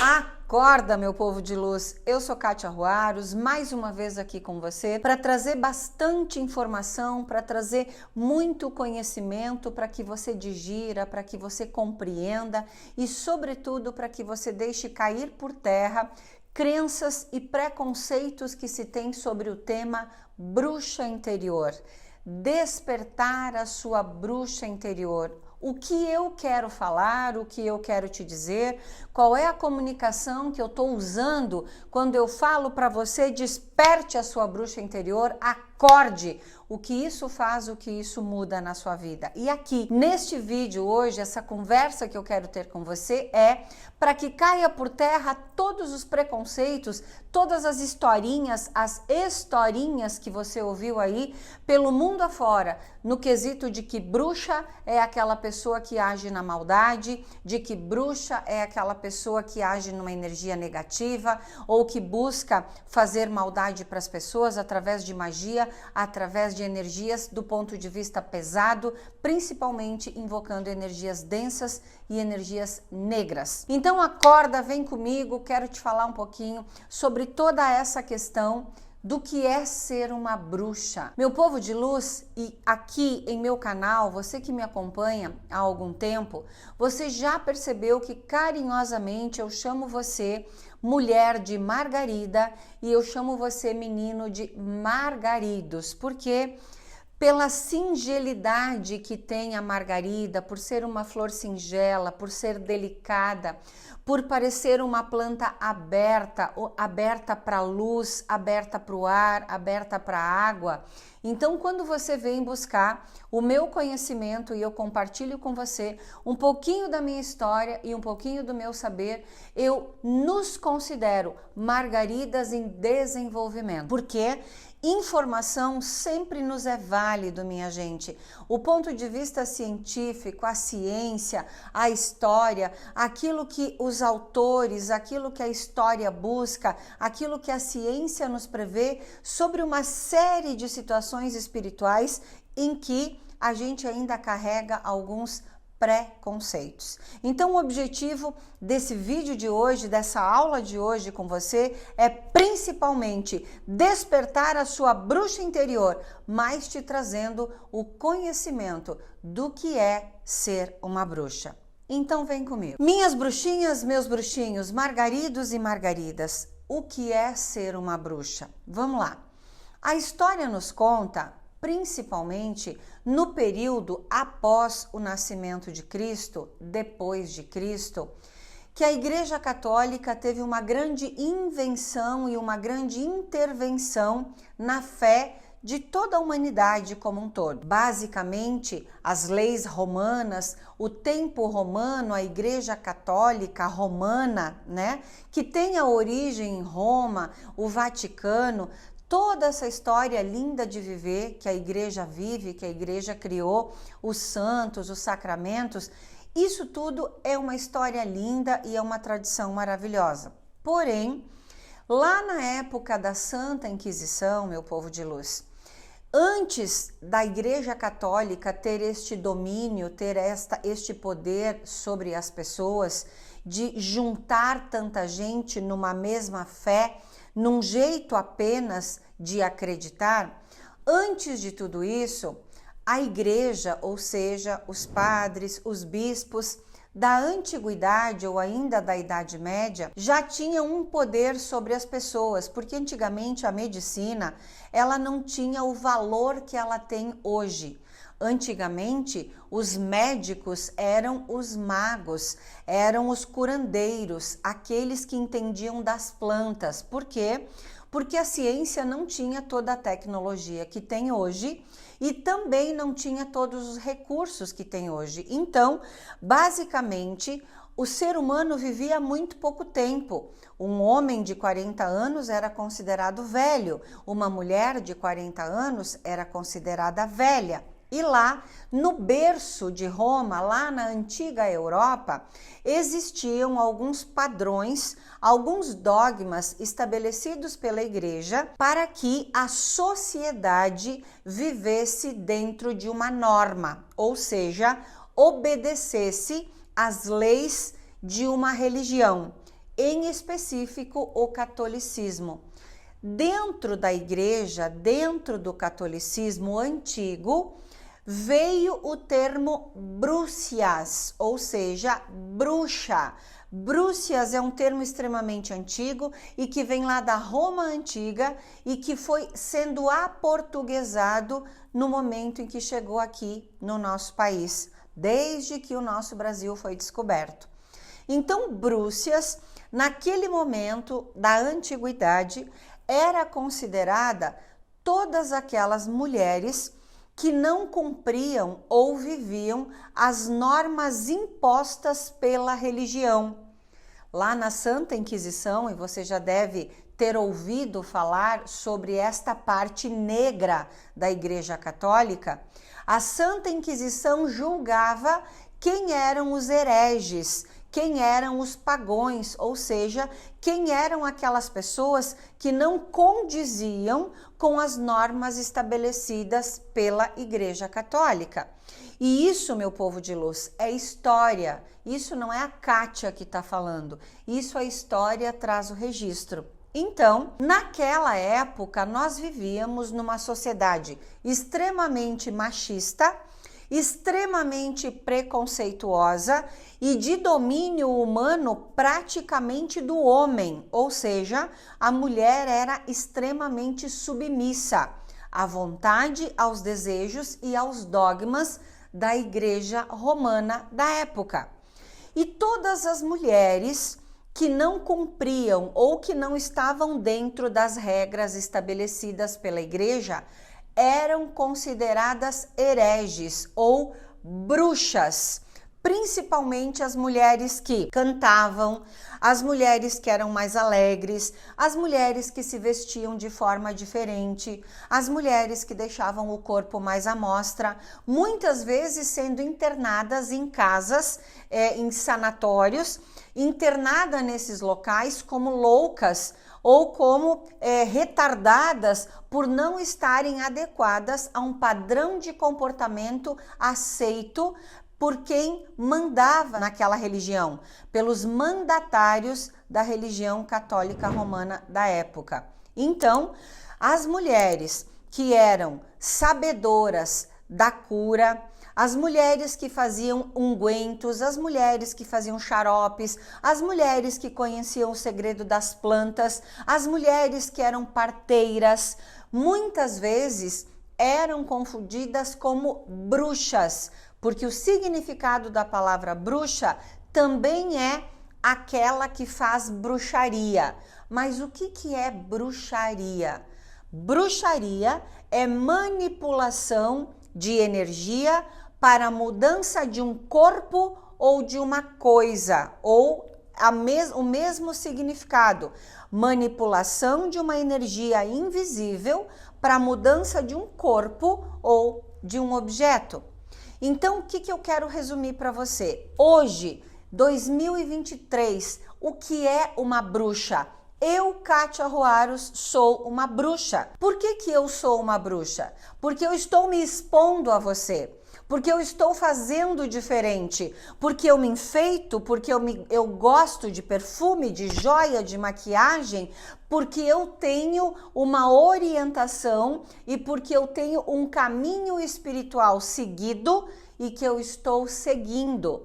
Acorda, meu povo de luz! Eu sou Kátia Ruaros, mais uma vez aqui com você para trazer bastante informação, para trazer muito conhecimento para que você digira, para que você compreenda e, sobretudo, para que você deixe cair por terra crenças e preconceitos que se tem sobre o tema bruxa interior. Despertar a sua bruxa interior. O que eu quero falar, o que eu quero te dizer, qual é a comunicação que eu estou usando quando eu falo para você desperte a sua bruxa interior, acorde. O que isso faz, o que isso muda na sua vida. E aqui, neste vídeo hoje, essa conversa que eu quero ter com você é para que caia por terra todos os preconceitos, todas as historinhas que você ouviu aí pelo mundo afora, no quesito de que bruxa é aquela pessoa que age na maldade, de que bruxa é aquela pessoa que age numa energia negativa ou que busca fazer maldade para as pessoas através de magia, através de energias do ponto de vista pesado, principalmente invocando energias densas e energias negras. Então acorda, vem comigo, quero te falar um pouquinho sobre toda essa questão do que é ser uma bruxa. Meu povo de luz, e aqui em meu canal, você que me acompanha há algum tempo, você já percebeu que carinhosamente eu chamo você mulher de Margarida e eu chamo você menino de Margaridos, porque pela singelidade que tem a margarida, por ser uma flor singela, por ser delicada, por parecer uma planta aberta para a luz, aberta para o ar, aberta para a água. Então, quando você vem buscar o meu conhecimento e eu compartilho com você um pouquinho da minha história e um pouquinho do meu saber, eu nos considero margaridas em desenvolvimento. Porque informação sempre nos é válido, minha gente. O ponto de vista científico, a ciência, a história, aquilo que os autores, aquilo que a história busca, aquilo que a ciência nos prevê sobre uma série de situações espirituais em que a gente ainda carrega alguns preconceitos. Então o objetivo desse vídeo de hoje, dessa aula de hoje com você, é principalmente despertar a sua bruxa interior, mas te trazendo o conhecimento do que é ser uma bruxa. Então vem comigo. Minhas bruxinhas, meus bruxinhos, margaridos e margaridas, o que é ser uma bruxa? Vamos lá. A história nos conta, principalmente no período após o nascimento de Cristo, depois de Cristo, que a Igreja Católica teve uma grande invenção e uma grande intervenção na fé de toda a humanidade como um todo. Basicamente, as leis romanas, o tempo romano, a Igreja Católica Romana, né, que tem a origem em Roma, o Vaticano, toda essa história linda de viver que a igreja vive, que a igreja criou, os santos, os sacramentos, isso tudo é uma história linda e é uma tradição maravilhosa. Porém, lá na época da Santa Inquisição, meu povo de luz, antes da Igreja Católica ter este domínio, ter este poder sobre as pessoas, de juntar tanta gente numa mesma fé, num jeito apenas de acreditar, antes de tudo isso, a igreja, ou seja, os padres, os bispos da antiguidade ou ainda da Idade Média, já tinham um poder sobre as pessoas, porque antigamente a medicina, ela não tinha o valor que ela tem hoje. Antigamente, os médicos eram os magos, eram os curandeiros, aqueles que entendiam das plantas. Por quê? Porque a ciência não tinha toda a tecnologia que tem hoje e também não tinha todos os recursos que tem hoje. Então, basicamente, o ser humano vivia muito pouco tempo. Um homem de 40 anos era considerado velho, uma mulher de 40 anos era considerada velha. E lá, no berço de Roma, lá na antiga Europa, existiam alguns padrões, alguns dogmas estabelecidos pela igreja para que a sociedade vivesse dentro de uma norma, ou seja, obedecesse às leis de uma religião. em específico o catolicismo. Dentro da igreja, dentro do catolicismo antigo, veio o termo brúcias, ou seja, bruxa. Brúcias é um termo extremamente antigo e que vem lá da Roma antiga e que foi sendo aportuguesado no momento em que chegou aqui no nosso país, desde que o nosso Brasil foi descoberto. Então, brúcias, naquele momento da antiguidade, era considerada todas aquelas mulheres que não cumpriam ou viviam as normas impostas pela religião. Lá na Santa Inquisição, e você já deve ter ouvido falar sobre esta parte negra da Igreja Católica, a Santa Inquisição julgava quem eram os hereges, quem eram os pagões, ou seja, quem eram aquelas pessoas que não condiziam com as normas estabelecidas pela Igreja Católica. E isso, meu povo de luz, é história. Isso não é a Kátia que está falando. Isso a história traz o registro. Então, naquela época, nós vivíamos numa sociedade extremamente machista, extremamente preconceituosa e de domínio humano praticamente do homem, ou seja, a mulher era extremamente submissa à vontade, aos desejos e aos dogmas da Igreja Romana da época. E todas as mulheres que não cumpriam ou que não estavam dentro das regras estabelecidas pela Igreja eram consideradas hereges ou bruxas, principalmente as mulheres que cantavam, as mulheres que eram mais alegres, as mulheres que se vestiam de forma diferente, as mulheres que deixavam o corpo mais à mostra, muitas vezes sendo internadas em casas, em sanatórios, internada nesses locais como loucas, ou como retardadas por não estarem adequadas a um padrão de comportamento aceito por quem mandava naquela religião, pelos mandatários da religião católica romana da época. Então, as mulheres que eram sabedoras da cura, as mulheres que faziam ungüentos, as mulheres que faziam xaropes, as mulheres que conheciam o segredo das plantas, as mulheres que eram parteiras, muitas vezes eram confundidas como bruxas, porque o significado da palavra bruxa também é aquela que faz bruxaria. Mas o que é bruxaria? Bruxaria é manipulação de energia para a mudança de um corpo ou de uma coisa, ou o mesmo significado, manipulação de uma energia invisível para a mudança de um corpo ou de um objeto. Então, o que eu quero resumir para você? Hoje, 2023, o que é uma bruxa? Eu, Kátia Ruaros, sou uma bruxa. Por que eu sou uma bruxa? Porque eu estou me expondo a você. Porque eu estou fazendo diferente, porque eu me enfeito, porque eu gosto de perfume, de joia, de maquiagem, porque eu tenho uma orientação e porque eu tenho um caminho espiritual seguido e que eu estou seguindo.